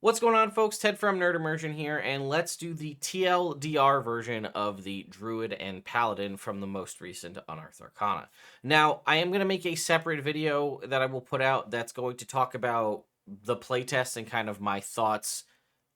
What's going on, folks? Ted from Nerd Immersion here, and let's do the TLDR version of the Druid and Paladin from the most recent Unearthed Arcana. Now, I am going to make a separate video that I will put out that's going to talk about the playtest and kind of my thoughts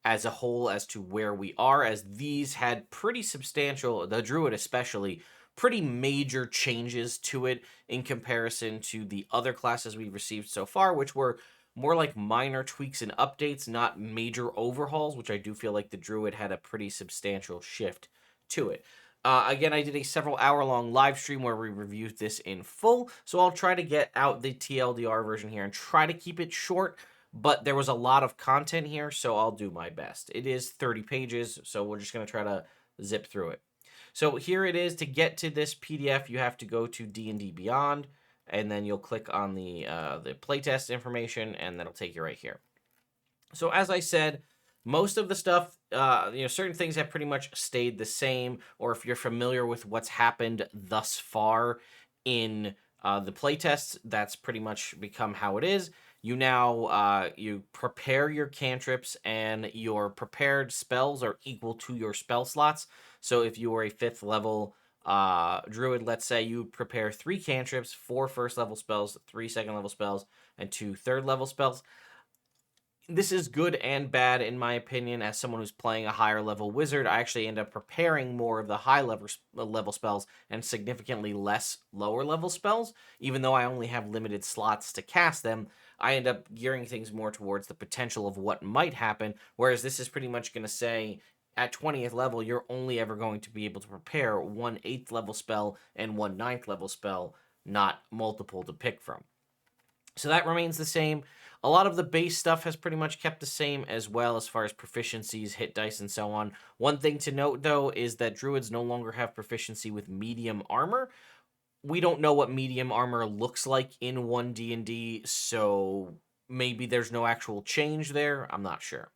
as a whole as to where we are, as these had pretty substantial, the Druid especially, pretty major changes to it in comparison to the other classes we've received so far, which were more like minor tweaks and updates, not major overhauls, which I do feel like the Druid had a pretty substantial shift to it. Again, I did a several hour-long live stream where we reviewed this in full, so I'll try to get out the TLDR version here and try to keep it short, but there was a lot of content here, so I'll do my best. It is 30 pages, so we're just going to try to zip through it. So here it is. To get to this PDF, you have to go to D&D Beyond, and then you'll click on the playtest information, and that'll take you right here. So as I said, most of the stuff, certain things have pretty much stayed the same, or if you're familiar with what's happened thus far in the playtests, that's pretty much become how it is. You now, you prepare your cantrips, and your prepared spells are equal to your spell slots. So if you were a 5th level Druid, let's say you prepare 3 cantrips, 4 first level spells, 3 second level spells, and 2 third level spells. This is good and bad, in my opinion. As someone who's playing a higher level wizard, I actually end up preparing more of the high level spells and significantly less lower level spells. Even though I only have limited slots to cast them, I end up gearing things more towards the potential of what might happen, whereas this is pretty much going to say, at 20th level, you're only ever going to be able to prepare 1 8th level spell and 1 9th level spell, not multiple to pick from. So that remains the same. A lot of the base stuff has pretty much kept the same as well, as far as proficiencies, hit dice, and so on. One thing to note, though, is that Druids no longer have proficiency with medium armor. We don't know what medium armor looks like in 1D&D, so maybe there's no actual change there. I'm not sure.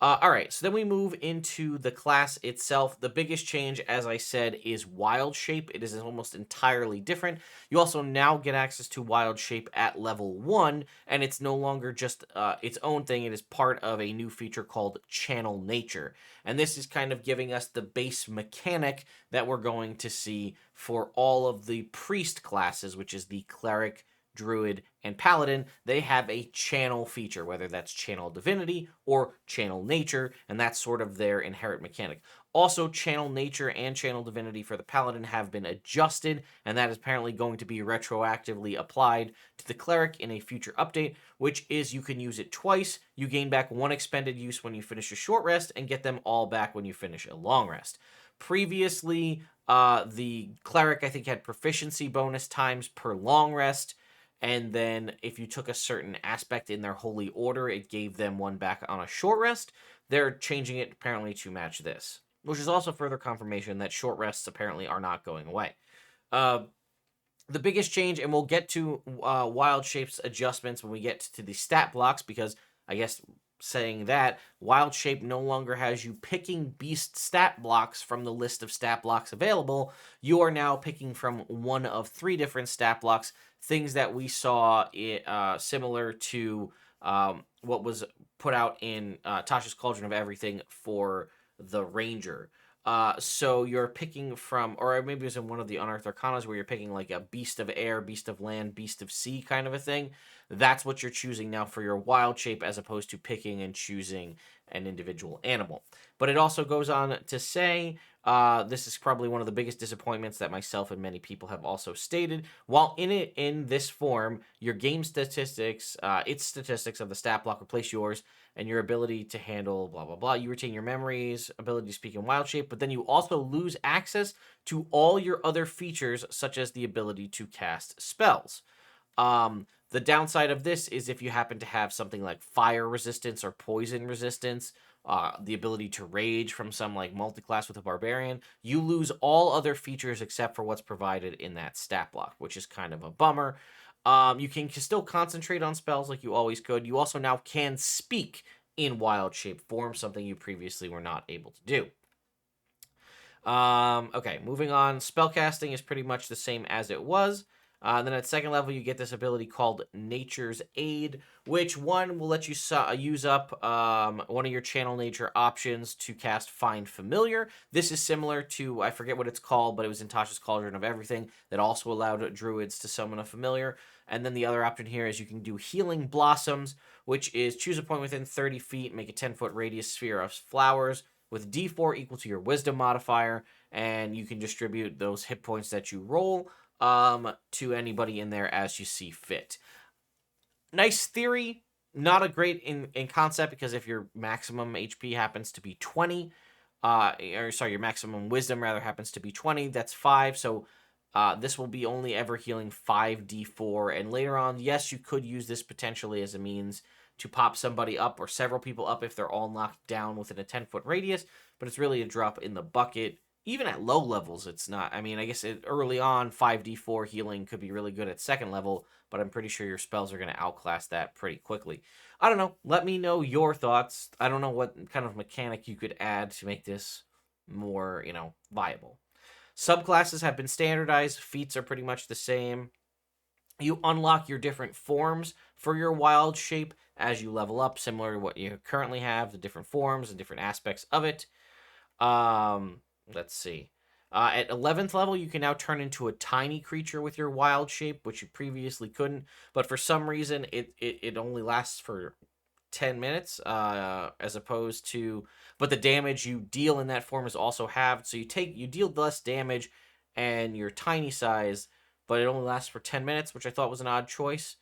All right, so then we move into the class itself. The biggest change, as I said, is Wild Shape. It is almost entirely different. You also now get access to Wild Shape at level 1, and it's no longer just its own thing. It is part of a new feature called Channel Nature. And this is kind of giving us the base mechanic that we're going to see for all of the priest classes, which is the Cleric, Druid, and Paladin. They have a channel feature, whether that's channel divinity or channel nature, and that's sort of their inherent mechanic. Also, channel nature and channel divinity for the Paladin have been adjusted, and that is apparently going to be retroactively applied to the Cleric in a future update, which is you can use it twice. You gain back 1 expended use when you finish a short rest, and get them all back when you finish a long rest. Previously, the Cleric, I think, had proficiency bonus times per long rest, and then if you took a certain aspect in their holy order, it gave them 1 back on a short rest. They're changing it apparently to match this, which is also further confirmation that short rests apparently are not going away. The biggest change, and we'll get to Wild Shape's adjustments when we get to the stat blocks, because I guess saying that, Wild Shape no longer has you picking beast stat blocks from the list of stat blocks available. You are now picking from one of 3 different stat blocks, things that we saw similar to what was put out in Tasha's Cauldron of Everything for the Ranger. So you're picking from, or maybe it was in one of the Unearthed Arcanas where you're picking like a Beast of Air, Beast of Land, Beast of Sea kind of a thing. That's what you're choosing now for your Wild Shape, as opposed to picking and choosing an individual animal. But it also goes on to say, this is probably one of the biggest disappointments that myself and many people have also stated. While in this form, your game statistics, its statistics of the stat block replace yours, and your ability to handle blah, blah, blah. You retain your memories, ability to speak in Wild Shape, but then you also lose access to all your other features, such as the ability to cast spells. The downside of this is if you happen to have something like fire resistance or poison resistance, the ability to rage from some like multi-class with a barbarian, you lose all other features except for what's provided in that stat block, which is kind of a bummer. You can still concentrate on spells like you always could. You also now can speak in Wild Shape form, something you previously were not able to do. Okay, moving on. Spellcasting is pretty much the same as it was. Then at second level, you get this ability called Nature's Aid, which one will let you use up one of your channel nature options to cast Find Familiar. This is similar to, I forget what it's called, but it was in Tasha's Cauldron of Everything that also allowed druids to summon a familiar. And then the other option here is you can do Healing Blossoms, which is choose a point within 30 feet, make a 10-foot radius sphere of flowers with D4 equal to your Wisdom modifier, and you can distribute those hit points that you roll to anybody in there as you see fit. Nice theory, not a great in concept, because if your maximum HP happens to be 20, or sorry, your maximum wisdom rather happens to be 20, that's 5, so this will be only ever healing 5d4, and later on, yes, you could use this potentially as a means to pop somebody up or several people up if they're all knocked down within a 10-foot radius, but it's really a drop in the bucket. Even at low levels, it's not. I mean, I guess early on, 5d4 healing could be really good at second level, but I'm pretty sure your spells are going to outclass that pretty quickly. I don't know. Let me know your thoughts. I don't know what kind of mechanic you could add to make this more, viable. Subclasses have been standardized. Feats are pretty much the same. You unlock your different forms for your wild shape as you level up, similar to what you currently have, the different forms and different aspects of it. Let's see. At 11th level, you can now turn into a tiny creature with your wild shape, which you previously couldn't. But for some reason, it only lasts for 10 minutes, as opposed to... But the damage you deal in that form is also halved. So you deal less damage and you're tiny size, but it only lasts for 10 minutes, which I thought was an odd choice.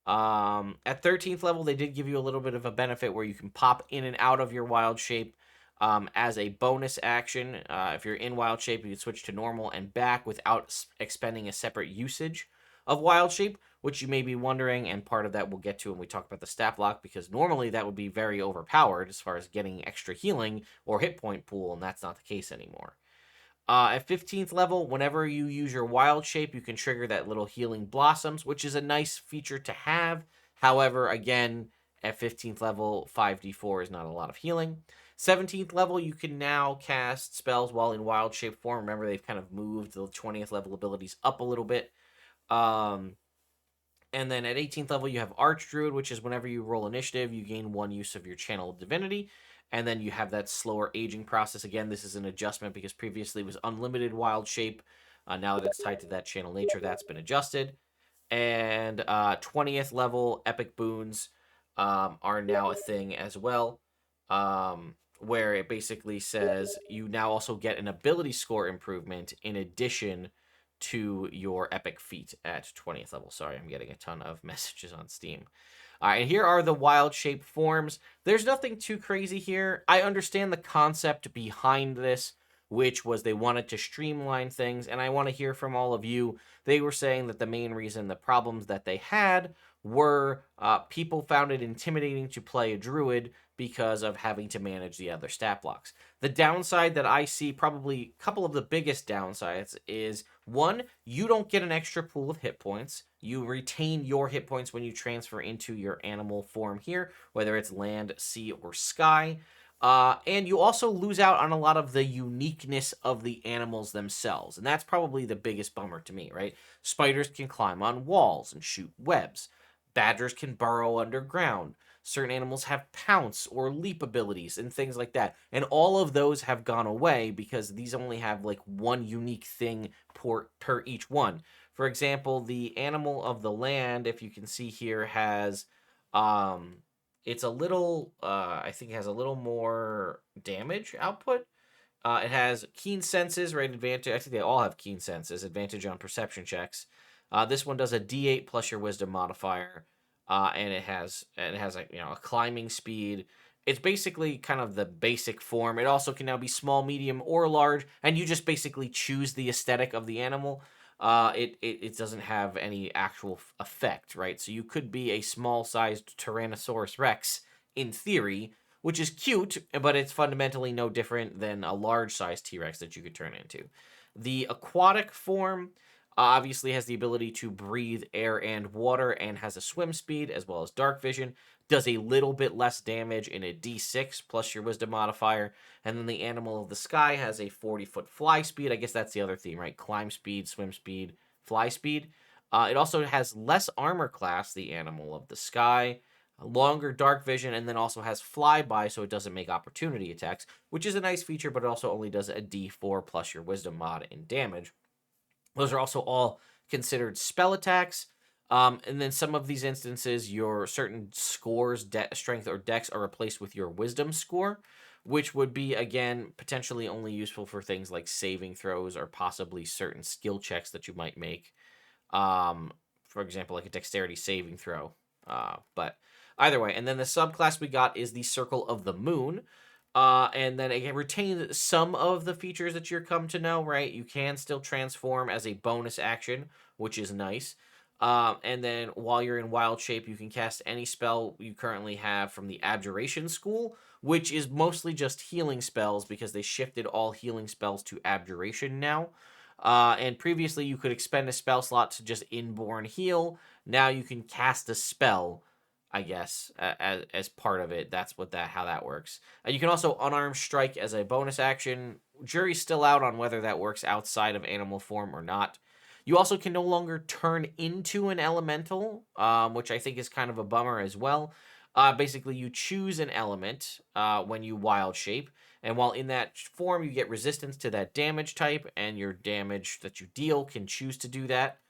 At 13th level, they did give you a little bit of a benefit where you can pop in and out of your wild shape as a bonus action. If you're in wild shape, you can switch to normal and back without expending a separate usage of wild shape, which you may be wondering, and part of that we'll get to when we talk about the stat block, because normally that would be very overpowered as far as getting extra healing or hit point pool, and that's not the case anymore. At 15th level, whenever you use your wild shape, you can trigger that little Healing Blossoms, which is a nice feature to have. However, again, at 15th level, 5d4 is not a lot of healing. 17th level, you can now cast spells while in wild shape form. Remember, they've kind of moved the 20th level abilities up a little bit. And then at 18th level, you have Archdruid, which is whenever you roll initiative, you gain 1 use of your Channel Divinity. And then you have that slower aging process. Again, this is an adjustment because previously it was unlimited wild shape. Now that it's tied to that channel nature, that's been adjusted. And 20th level epic boons are now a thing as well, where it basically says you now also get an ability score improvement in addition to your epic feat at 20th level. Sorry, I'm getting a ton of messages on Steam. All right, and here are the wild shape forms. There's nothing too crazy here. I understand the concept behind this, which was they wanted to streamline things, and I want to hear from all of you. They were saying that the main reason, the problems that they had were people found it intimidating to play a druid because of having to manage the other stat blocks. The downside that I see, probably a couple of the biggest downsides, is one, you don't get an extra pool of hit points. You retain your hit points when you transfer into your animal form here, whether it's land, sea, or sky. And you also lose out on a lot of the uniqueness of the animals themselves. And that's probably the biggest bummer to me, right? Spiders can climb on walls and shoot webs. Badgers can burrow underground. Certain animals have pounce or leap abilities and things like that. And all of those have gone away because these only have like one unique thing per each one. For example, the animal of the land, if you can see here, has it's a little I think it has a little more damage output. It has keen senses, right? Advantage. I think they all have keen senses. Advantage on perception checks. This one does a D8 plus your wisdom modifier, and it has a climbing speed. It's basically kind of the basic form. It also can now be small, medium, or large, and you just basically choose the aesthetic of the animal. It doesn't have any actual effect, right? So you could be a small-sized Tyrannosaurus Rex in theory, which is cute, but it's fundamentally no different than a large-sized T-Rex that you could turn into. The aquatic form obviously has the ability to breathe air and water and has a swim speed as well as dark vision. Does a little bit less damage in a D6 plus your wisdom modifier. And then the animal of the sky has a 40-foot fly speed. I guess that's the other theme, right? Climb speed, swim speed, fly speed. It also has less armor class, the Animal of the Sky, a longer dark vision, and then also has flyby, so it doesn't make opportunity attacks, which is a nice feature, but it also only does a D4 plus your wisdom mod in damage. Those are also all considered spell attacks. And then some of these instances, your certain scores, strength or dex, are replaced with your wisdom score, which would be, again, potentially only useful for things like saving throws or possibly certain skill checks that you might make. For example, like a dexterity saving throw. But either way, and then the subclass we got is the Circle of the Moon. And then it retains some of the features that you're come to know, right? You can still transform as a bonus action, which is nice. And then while you're in wild shape, you can cast any spell you currently have from the Abjuration School, which is mostly just healing spells because they shifted all healing spells to Abjuration now. And previously, you could expend a spell slot to just inborn heal. Now you can cast a spell, I guess, as part of it. That's how that works. You can also unarmed strike as a bonus action. Jury's still out on whether that works outside of animal form or not. You also can no longer turn into an elemental, which I think is kind of a bummer as well. Basically, you choose an element when you wild shape, and while in that form, you get resistance to that damage type, and your damage that you deal can choose to do that.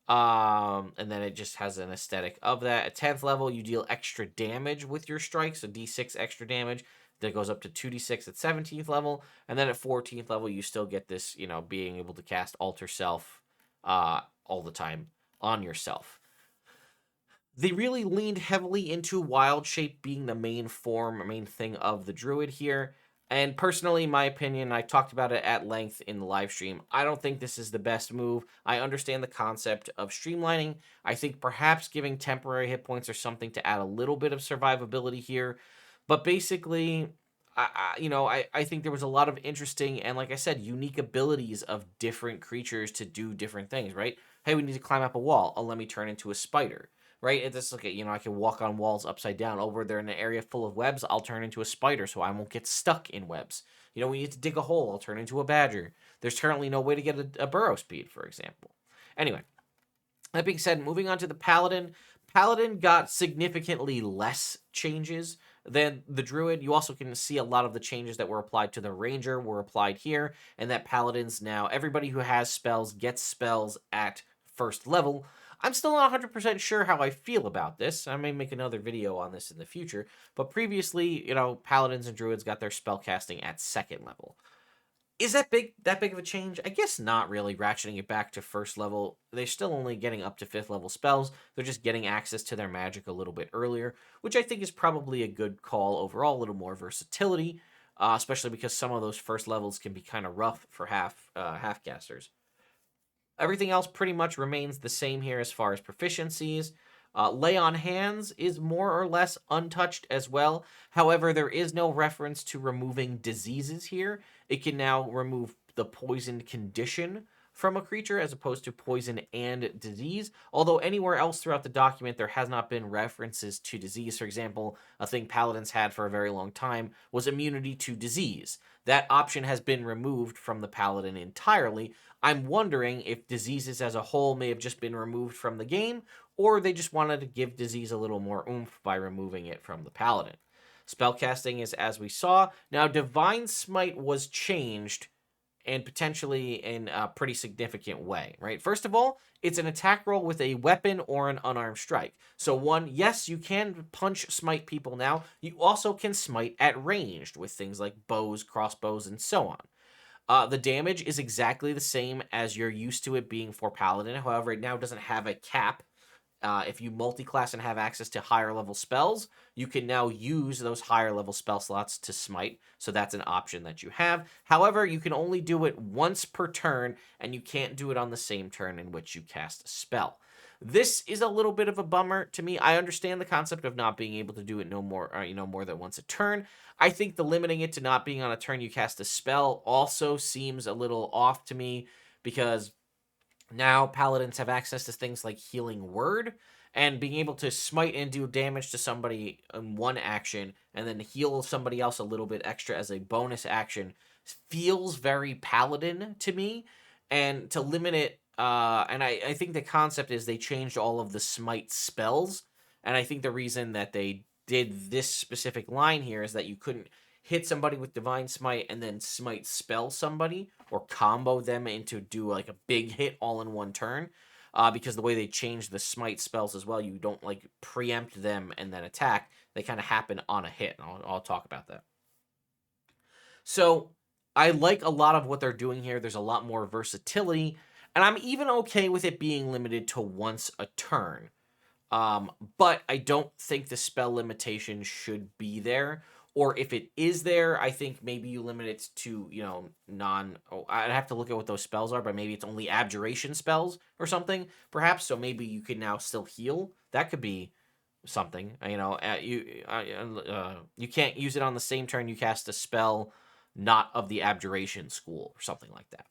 And then it just has an aesthetic of that. At 10th level, you deal extra damage with your strikes, so D6 extra damage. That goes up to 2d6 at 17th level. And then at 14th level, you still get this, being able to cast Alter Self all the time on yourself. They really leaned heavily into wild shape being the main thing of the druid here. And personally, my opinion, I talked about it at length in the live stream. I don't think this is the best move. I understand the concept of streamlining. I think perhaps giving temporary hit points or something to add a little bit of survivability here. But basically, I think there was a lot of interesting and, like I said, unique abilities of different creatures to do different things, right? Hey, we need to climb up a wall. Oh, let me turn into a spider. Right? It's okay, I can walk on walls upside down. Over there in an area full of webs, I'll turn into a spider so I won't get stuck in webs. We need to dig a hole, I'll turn into a badger. There's currently no way to get a burrow speed, for example. Anyway, that being said, moving on to the Paladin. Paladin got significantly less changes than the Druid. You also can see a lot of the changes that were applied to the Ranger were applied here, and that Paladins now, everybody who has spells gets spells at first level. I'm still not 100% sure how I feel about this. I may make another video on this in the future, but previously, Paladins and Druids got their spell casting at second level. Is that big of a change? I guess not really, ratcheting it back to first level. They're still only getting up to 5th level spells. They're just getting access to their magic a little bit earlier, which I think is probably a good call overall, a little more versatility, especially because some of those first levels can be kind of rough for half casters. Everything else pretty much remains the same here as far as proficiencies. Lay on Hands is more or less untouched as well. However, there is no reference to removing diseases here. It can now remove the poisoned condition from a creature as opposed to poison and disease. Although anywhere else throughout the document, there has not been references to disease. For example, a thing Paladins had for a very long time was immunity to disease. That option has been removed from the Paladin entirely. I'm wondering if diseases as a whole may have just been removed from the game, or they just wanted to give disease a little more oomph by removing it from the Paladin. Spellcasting is as we saw. Now, Divine Smite was changed, and potentially in a pretty significant way, right? First of all, it's an attack roll with a weapon or an unarmed strike. So one, yes, you can punch smite people now. You also can smite at ranged with things like bows, crossbows, and so on. The damage is exactly the same as you're used to it being for Paladin. However, it now doesn't have a cap. If you multi-class and have access to higher level spells, you can now use those higher level spell slots to smite. So that's an option that you have. However, you can only do it once per turn, and you can't do it on the same turn in which you cast a spell. This is a little bit of a bummer to me. I understand the concept of not being able to do it more than once a turn. I think the limiting it to not being on a turn you cast a spell also seems a little off to me, because now Paladins have access to things like Healing Word, and being able to smite and do damage to somebody in one action and then heal somebody else a little bit extra as a bonus action feels very Paladin to me. And to limit it and I think the concept is they changed all of the smite spells, and I think the reason that they did this specific line here is that you couldn't hit somebody with divine smite and then smite spell somebody or combo them into do like a big hit all in one turn. Because the way they changed the smite spells as well, you don't like preempt them and then attack. They kind of happen on a hit. And I'll talk about that. So I like a lot of what they're doing here. There's a lot more versatility, and I'm even okay with it being limited to once a turn. But I don't think the spell limitation should be there. Or if it is there, I think maybe you limit it to, I'd have to look at what those spells are, but maybe it's only abjuration spells or something, perhaps. So maybe you can now still heal. That could be something. You can't use it on the same turn you cast a spell not of the abjuration school or something like that.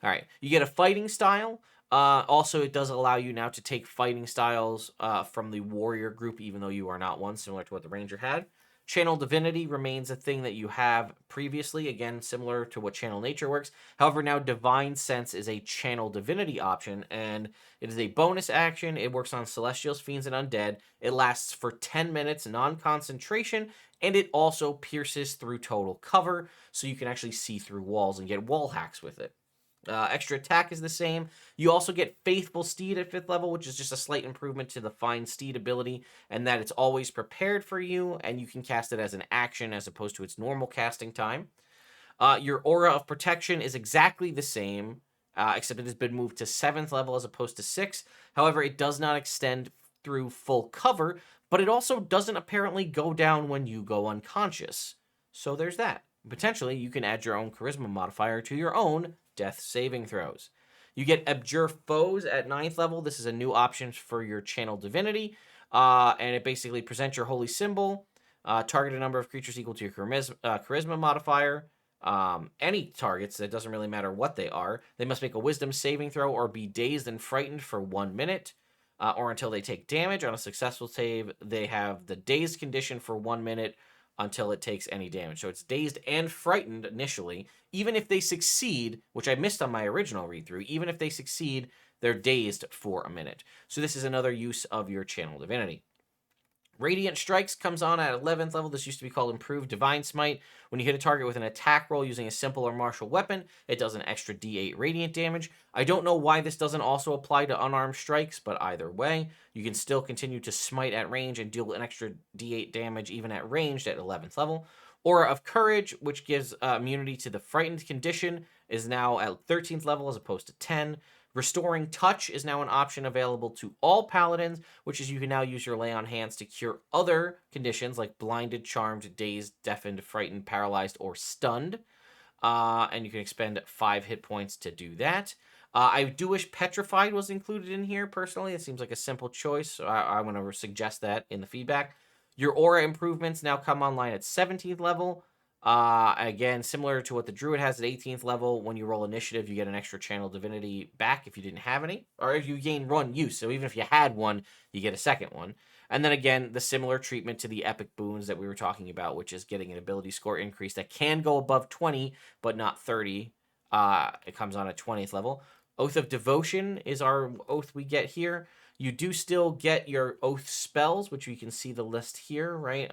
All right, you get a fighting style. Also, it does allow you now to take fighting styles from the warrior group, even though you are not one, similar to what the ranger had. Channel Divinity remains a thing that you have previously, again, similar to what Channel Nature works. However, now Divine Sense is a Channel Divinity option, and it is a bonus action. It works on Celestials, Fiends, and Undead. It lasts for 10 minutes, non-concentration, and it also pierces through total cover, so you can actually see through walls and get wall hacks with it. Extra attack is the same. You also get Faithful Steed at 5th level, which is just a slight improvement to the Fine Steed ability, and that it's always prepared for you, and you can cast it as an action as opposed to its normal casting time. Your Aura of Protection is exactly the same, except it has been moved to 7th level as opposed to 6th. However, it does not extend through full cover, but it also doesn't apparently go down when you go unconscious. So there's that. Potentially, you can add your own Charisma modifier to your own death saving throws. You get Abjure Foes at 9th level. This is a new option for your Channel Divinity, and it basically presents your holy symbol, target a number of creatures equal to your charisma modifier. Any targets, that doesn't really matter what they are. They must make a wisdom saving throw or be dazed and frightened for 1 minute, or until they take damage. On a successful save, they have the dazed condition for 1 minute until it takes any damage. So it's dazed and frightened initially. Even if they succeed, which I missed on my original read-through, even if they succeed, they're dazed for a minute. So this is another use of your Channel Divinity. Radiant Strikes comes on at 11th level. This used to be called Improved Divine Smite. When you hit a target with an attack roll using a simple or martial weapon, it does an extra d8 radiant damage. I don't know why this doesn't also apply to unarmed strikes, but either way, you can still continue to smite at range and deal an extra d8 damage even at ranged at 11th level. Aura of Courage, which gives immunity to the frightened condition, is now at 13th level as opposed to 10. Restoring Touch is now an option available to all paladins, which is you can now use your Lay on Hands to cure other conditions like blinded, charmed, dazed, deafened, frightened, paralyzed, or stunned. And you can expend 5 hit points to do that. I do wish Petrified was included in here, personally. It seems like a simple choice, so I'm going to suggest that in the feedback. Your aura improvements now come online at 17th level. Again, similar to what the Druid has at 18th level, when you roll initiative, you get an extra Channel Divinity back if you didn't have any, or if you gain one use. So even if you had one, you get a second one. And then again, the similar treatment to the epic boons that we were talking about, which is getting an ability score increase that can go above 20, but not 30. It comes on at 20th level. Oath of Devotion is our oath we get here. You do still get your oath spells, which you can see the list here, right?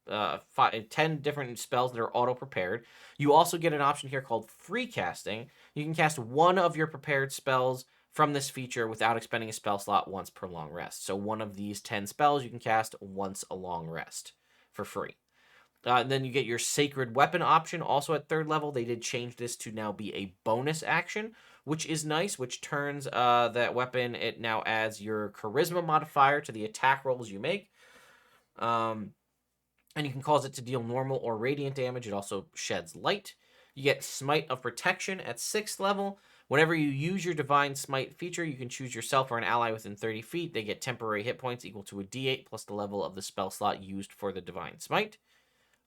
10 different spells that are auto-prepared. You also get an option here called free casting. You can cast one of your prepared spells from this feature without expending a spell slot once per long rest. So one of these 10 spells you can cast once a long rest for free. Then you get your Sacred Weapon option, also at 3rd level. They did change this to now be a bonus action, which is nice, which turns that weapon, it now adds your Charisma modifier to the attack rolls you make. And you can cause it to deal normal or radiant damage. It also sheds light. You get Smite of Protection at 6th level. Whenever you use your Divine Smite feature, you can choose yourself or an ally within 30 feet. They get temporary hit points equal to a d8 plus the level of the spell slot used for the Divine Smite.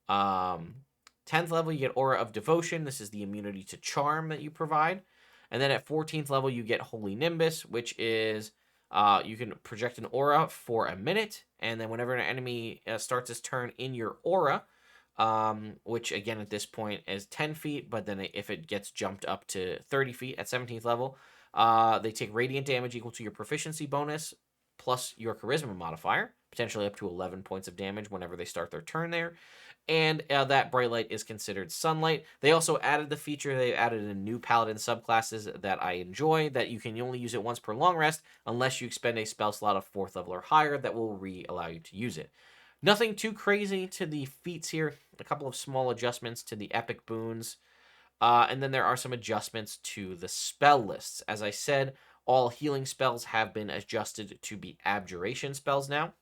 10th level, you get Aura of Devotion. This is the immunity to charm that you provide. And then at 14th level, you get Holy Nimbus, which is you can project an aura for a minute. And then whenever an enemy starts his turn in your aura, which again at this point is 10 feet, but then if it gets jumped up to 30 feet at 17th level, They take radiant damage equal to your proficiency bonus plus your charisma modifier, potentially up to 11 points of damage whenever they start their turn there. And that bright light is considered sunlight. They also added the feature, they added in new paladin subclasses that I enjoy, that you can only use it once per long rest unless you expend a spell slot of 4th level or higher that will allow you to use it. Nothing too crazy to the feats here, a couple of small adjustments to the epic boons, and then there are some adjustments to the spell lists. As I said, all healing spells have been adjusted to be abjuration spells now.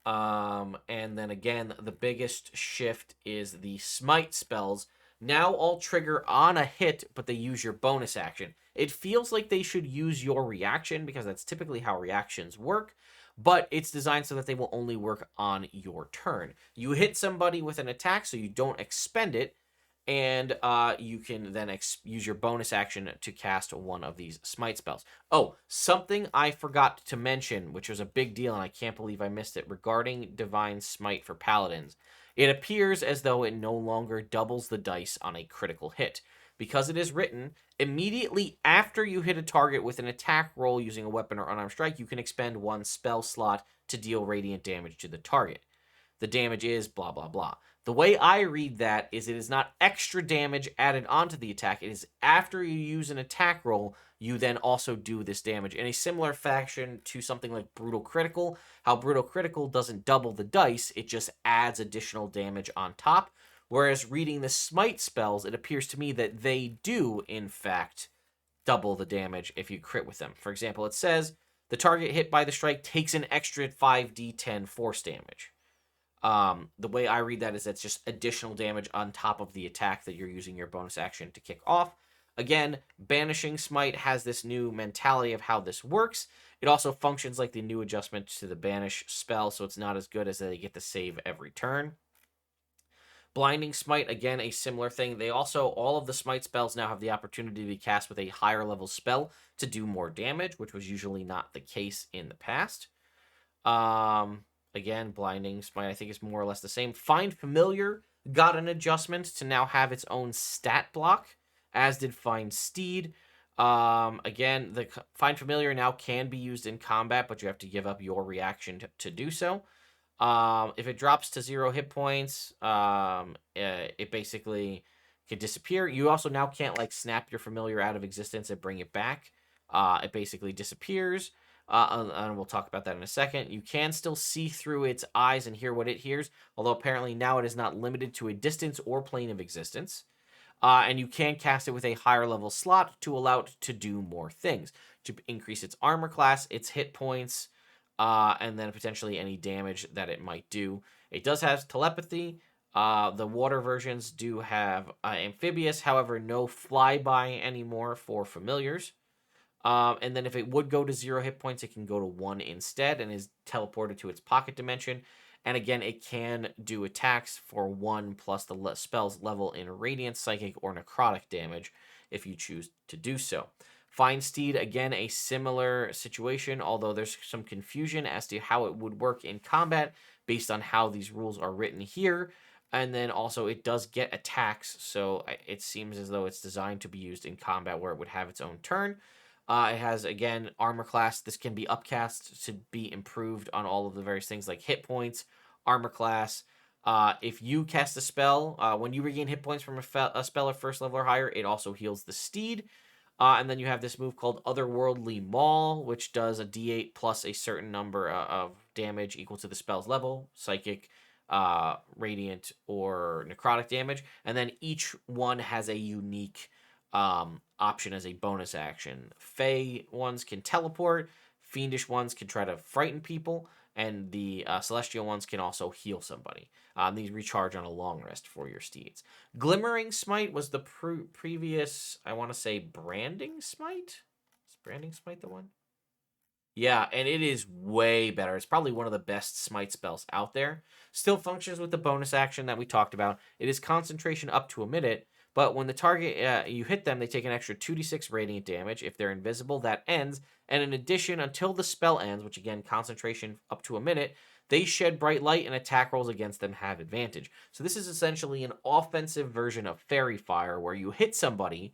And then again, the biggest shift is the smite spells now all trigger on a hit, but they use your bonus action. It feels like they should use your reaction because that's typically how reactions work, but it's designed so that they will only work on your turn. You hit somebody with an attack, so you don't expend it, and you can then use your bonus action to cast one of these smite spells. Oh, something I forgot to mention, which was a big deal, and I can't believe I missed it, regarding Divine Smite for Paladins. It appears as though it no longer doubles the dice on a critical hit. Because it is written, immediately after you hit a target with an attack roll using a weapon or unarmed strike, you can expend one spell slot to deal radiant damage to the target. The damage is blah, blah, blah. The way I read that is it is not extra damage added onto the attack. It is after you use an attack roll, you then also do this damage. In a similar fashion to something like Brutal Critical, how Brutal Critical doesn't double the dice, it just adds additional damage on top. Whereas reading the Smite spells, it appears to me that they do, in fact, double the damage if you crit with them. For example, it says, the target hit by the strike takes an extra 5d10 force damage. The way I read that is that's just additional damage on top of the attack that you're using your bonus action to kick off. Again, Banishing Smite has this new mentality of how this works. It also functions like the new adjustment to the Banish spell, so it's not as good as they get to save every turn. Blinding Smite, again, a similar thing. They also, all of the Smite spells now have the opportunity to be cast with a higher level spell to do more damage, which was usually not the case in the past. Again, Blinding Smite, I think, is more or less the same. Find Familiar got an adjustment to now have its own stat block, as did Find Steed. Again, the Find Familiar now can be used in combat, but you have to give up your reaction to do so. If it drops to 0 hit points, it basically can disappear. You also now can't, like, snap your Familiar out of existence and bring it back. It basically disappears. And we'll talk about that in a second. You can still see through its eyes and hear what it hears, although apparently now it is not limited to a distance or plane of existence. And you can cast it with a higher level slot to allow it to do more things, to increase its armor class, its hit points, and then potentially any damage that it might do. It does have telepathy. The water versions do have amphibious, however, no flyby anymore for familiars. And then if it would go to 0 hit points, it can go to 1 instead and is teleported to its pocket dimension. And again, it can do attacks for 1 plus the spell's level in radiant, psychic, or necrotic damage if you choose to do so. Find Steed, again, a similar situation, although there's some confusion as to how it would work in combat based on how these rules are written here. And then also it does get attacks, so it seems as though it's designed to be used in combat where it would have its own turn. It has, again, armor class. This can be upcast to be improved on all of the various things like hit points, armor class. If you cast a spell, when you regain hit points from a spell of first level or higher, it also heals the steed. And then you have this move called Otherworldly Maul, which does a d8 plus a certain number of damage equal to the spell's level, psychic, radiant, or necrotic damage. And then each one has a unique option as a bonus action. Fey ones can teleport, fiendish ones can try to frighten people, and the celestial ones can also heal somebody. These recharge on a long rest for your steeds. Glimmering Smite was the previous, I want to say, Branding Smite? Is Branding Smite the one? Yeah, and it is way better. It's probably one of the best smite spells out there. Still functions with the bonus action that we talked about. It is concentration up to a minute, but when the target, you hit them, they take an extra 2d6 radiant damage. If they're invisible, that ends. And in addition, until the spell ends, which again, concentration up to a minute, they shed bright light and attack rolls against them have advantage. So this is essentially an offensive version of Fairy Fire, where you hit somebody,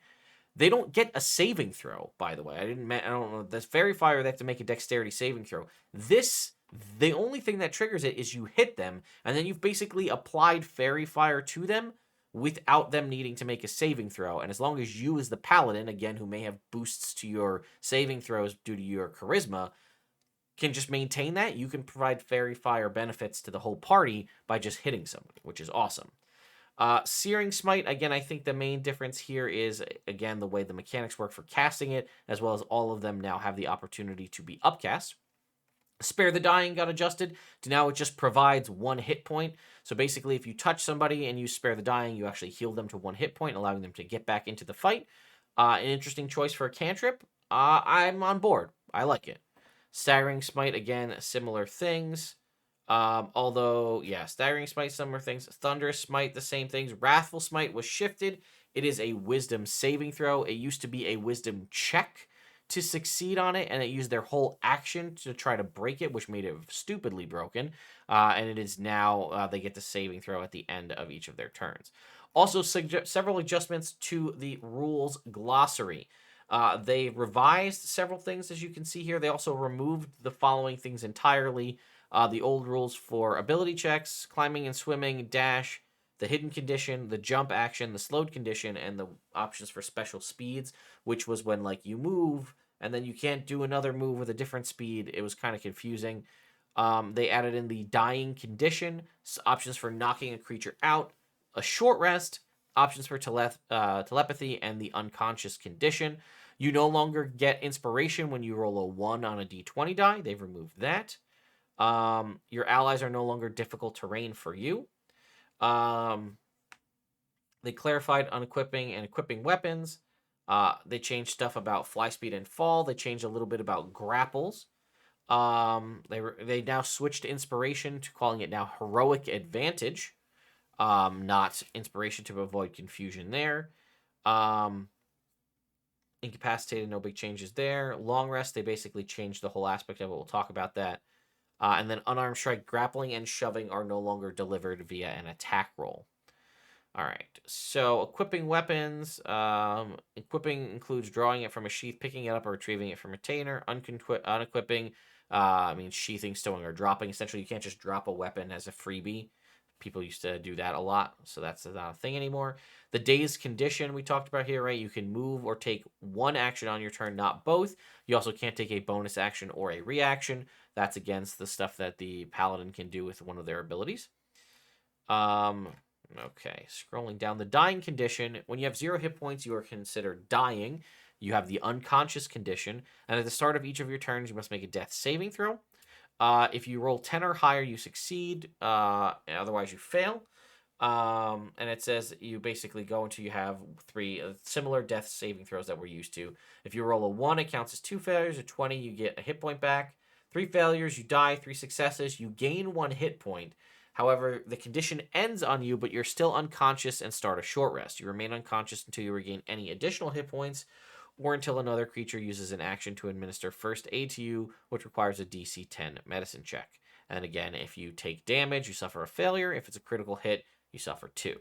They don't get a saving throw, by the way. I don't know. This Fairy Fire, they have to make a dexterity saving throw. This, the only thing that triggers it is you hit them, and then you've basically applied Fairy Fire to them without them needing to make a saving throw. And as long as you, as the Paladin, again, who may have boosts to your saving throws due to your charisma, can just maintain that, you can provide Fairy Fire benefits to the whole party by just hitting somebody, which is awesome. Searing Smite, again, I think the main difference here is, again, the way the mechanics work for casting it, as well as all of them now have the opportunity to be upcast. Spare the Dying got adjusted to now it just provides 1 hit point. So basically, if you touch somebody and you Spare the Dying, you actually heal them to 1 hit point, allowing them to get back into the fight. An interesting choice for a cantrip. I'm on board. I like it. Staggering Smite, again, similar things. Although, yeah, Staggering Smite, similar things. Thunderous Smite, the same things. Wrathful Smite was shifted. It is a Wisdom saving throw. It used to be a Wisdom check to succeed on it, and it used their whole action to try to break it, which made it stupidly broken. And it is now, they get the saving throw at the end of each of their turns. Also, several adjustments to the rules glossary. They revised several things, as you can see here. They also removed the following things entirely. The old rules for ability checks, climbing and swimming, dash, the hidden condition, the jump action, the slowed condition, and the options for special speeds, which was when, like, you move, and then you can't do another move with a different speed. It was kind of confusing. They added in the dying condition, options for knocking a creature out, a short rest, options for telepathy, and the unconscious condition. You no longer get inspiration when you roll a 1 on a d20 die. They've removed that. Your allies are no longer difficult terrain for you. They clarified unequipping and equipping weapons. They changed stuff about fly speed and fall. They changed a little bit about grapples. They now switched inspiration to calling it now heroic advantage, not inspiration, to avoid confusion there. Incapacitated, no big changes there. Long rest, they basically changed the whole aspect of it. We'll talk about that. And then unarmed strike, grappling, and shoving are no longer delivered via an attack roll. All right, so equipping weapons. Equipping includes drawing it from a sheath, picking it up, or retrieving it from a container. Unequipping means sheathing, stowing, or dropping. Essentially, you can't just drop a weapon as a freebie. People used to do that a lot, so that's not a thing anymore. The dazed condition we talked about here, right? You can move or take 1 action on your turn, not both. You also can't take a bonus action or a reaction. That's against the stuff that the Paladin can do with one of their abilities. Okay, scrolling down. The dying condition. When you have 0 hit points, you are considered dying. You have the unconscious condition, and at the start of each of your turns, you must make a death saving throw. If you roll 10 or higher, you succeed. Otherwise, you fail. And it says you basically go until you have 3 similar death saving throws that we're used to. If you roll a 1, it counts as 2 failures. A 20, you get a hit point back. 3 failures, you die. 3 successes, you gain 1 hit point. However, the condition ends on you, but you're still unconscious and start a short rest. You remain unconscious until you regain any additional hit points, or until another creature uses an action to administer first aid to you, which requires a DC 10 medicine check. And again, if you take damage, you suffer a failure. If it's a critical hit, you suffer 2.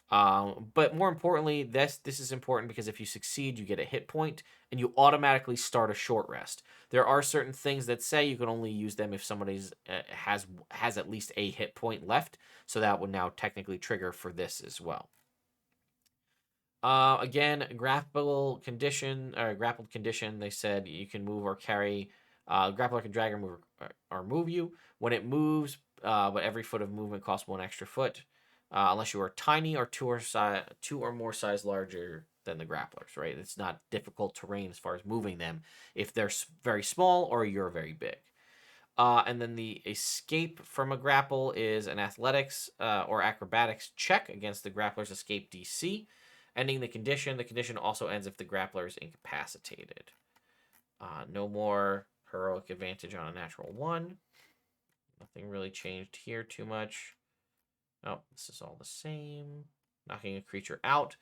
But more importantly, this is important because if you succeed, you get a hit point, and you automatically start a short rest. There are certain things that say you can only use them if somebody's has at least a hit point left, so that would now technically trigger for this as well. Again, grappled condition, they said you can move or carry, grappler can drag or move you. When it moves, but every foot of movement costs 1 extra foot, unless you are tiny or 2 or more size larger than the grapplers, right? It's not difficult terrain as far as moving them if they're very small or you're very big. And then the escape from a grapple is an athletics or acrobatics check against the grappler's escape DC. Ending the condition. The condition also ends if the grappler is incapacitated. No more heroic advantage on a natural 1. Nothing really changed here too much. Oh, this is all the same. Knocking a creature out.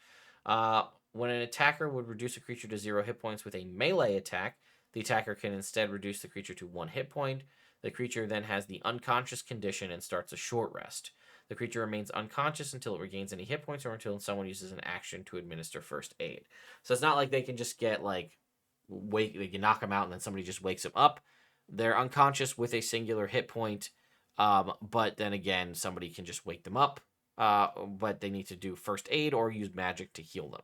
When an attacker would reduce a creature to 0 hit points with a melee attack, the attacker can instead reduce the creature to 1 hit point. The creature then has the unconscious condition and starts a short rest. The creature remains unconscious until it regains any hit points or until someone uses an action to administer first aid. So it's not like they can just get like they can knock them out and then somebody just wakes them up. They're unconscious with a singular hit point, but then again, somebody can just wake them up. But they need to do first aid or use magic to heal them.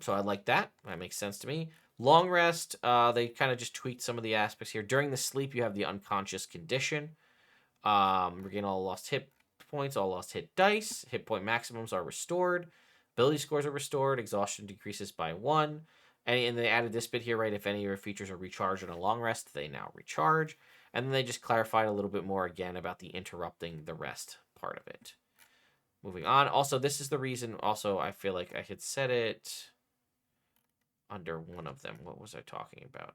So I like that. That makes sense to me. Long rest, they kind of just tweaked some of the aspects here. During the sleep, you have the unconscious condition. Regain all lost hit points, all lost hit dice. Hit point maximums are restored. Ability scores are restored. Exhaustion decreases by 1. And they added this bit here, right? If any of your features are recharged on a long rest, they now recharge. And then they just clarified a little bit more again about the interrupting the rest part of it. Moving on. Also, this is the reason. Also, I feel like I had said it under one of them. What was I talking about?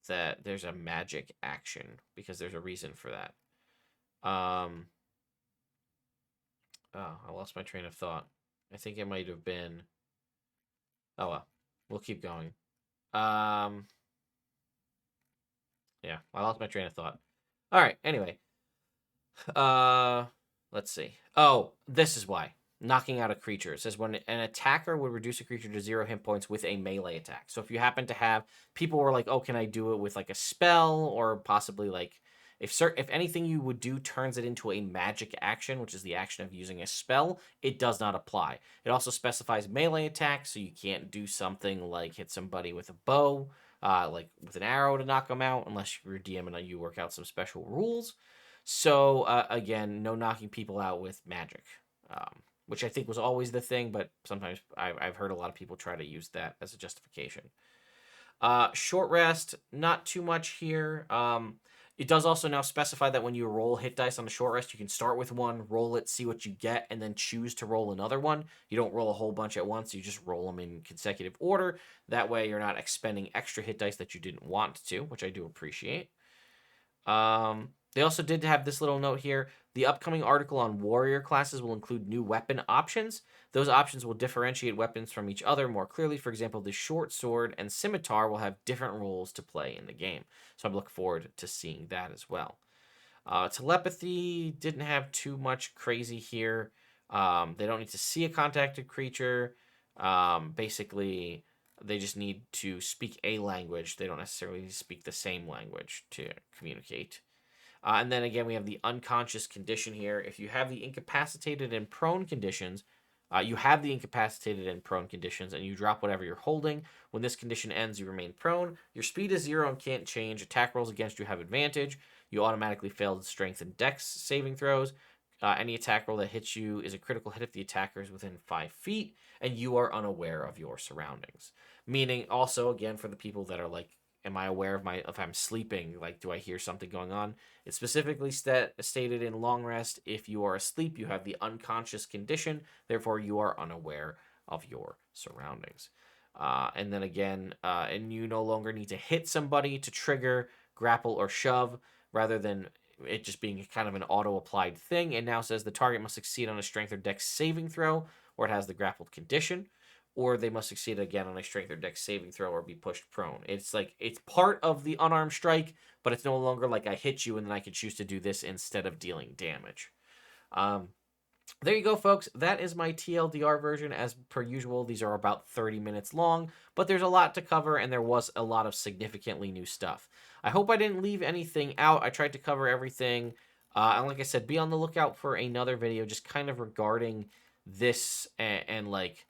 That there's a magic action because there's a reason for that. Oh, I lost my train of thought. I think it might have been. Oh well, we'll keep going. Yeah, I lost my train of thought. All right. Anyway, let's see. Oh, this is why. Knocking out a creature. It says when an attacker would reduce a creature to 0 hit points with a melee attack. So if you happen to have people were like, oh, can I do it with like a spell or possibly like if anything you would do turns it into a magic action, which is the action of using a spell, it does not apply. It also specifies melee attack, so you can't do something like hit somebody with a bow, like with an arrow to knock them out, unless you're DM and you work out some special rules. So again, no knocking people out with magic. Which I think was always the thing, but sometimes I've heard a lot of people try to use that as a justification. Short rest, not too much here. It does also now specify that when you roll hit dice on a short rest, you can start with one, roll it, see what you get, and then choose to roll another one. You don't roll a whole bunch at once. You just roll them in consecutive order. That way you're not expending extra hit dice that you didn't want to, which I do appreciate. They also did have this little note here. The upcoming article on warrior classes will include new weapon options. Those options will differentiate weapons from each other more clearly. For example, the short sword and scimitar will have different roles to play in the game. So I'm looking forward to seeing that as well. Telepathy didn't have too much crazy here. They don't need to see a contacted creature. Basically, they just need to speak a language. They don't necessarily speak the same language to communicate. And then again, we have the unconscious condition here. If you have the incapacitated and prone conditions, you have the incapacitated and prone conditions, and you drop whatever you're holding. When this condition ends, you remain prone. Your speed is 0 and can't change. Attack rolls against you have advantage. You automatically fail the strength and dex saving throws. Any attack roll that hits you is a critical hit if the attacker is within 5 feet, and you are unaware of your surroundings. Meaning, also, again, for the people that are like, am I aware of if I'm sleeping? Like, do I hear something going on? It's specifically stated in long rest, if you are asleep, you have the unconscious condition. Therefore, you are unaware of your surroundings. And then again, and you no longer need to hit somebody to trigger, grapple, or shove, rather than it just being kind of an auto-applied thing. It now says the target must succeed on a strength or dex saving throw, or it has the grappled condition, or they must succeed again on a strength or dex saving throw or be pushed prone. It's like, it's part of the unarmed strike, but it's no longer like I hit you and then I can choose to do this instead of dealing damage. There you go, folks. That is my TLDR version. As per usual, these are about 30 minutes long, but there's a lot to cover, and there was a lot of significantly new stuff. I hope I didn't leave anything out. I tried to cover everything. And like I said, be on the lookout for another video just kind of regarding this and like,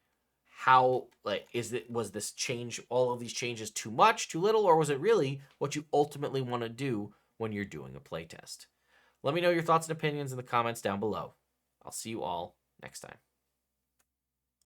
how, like, was this change, all of these changes too much, too little, or was it really what you ultimately want to do when you're doing a playtest? Let me know your thoughts and opinions in the comments down below. I'll see you all next time.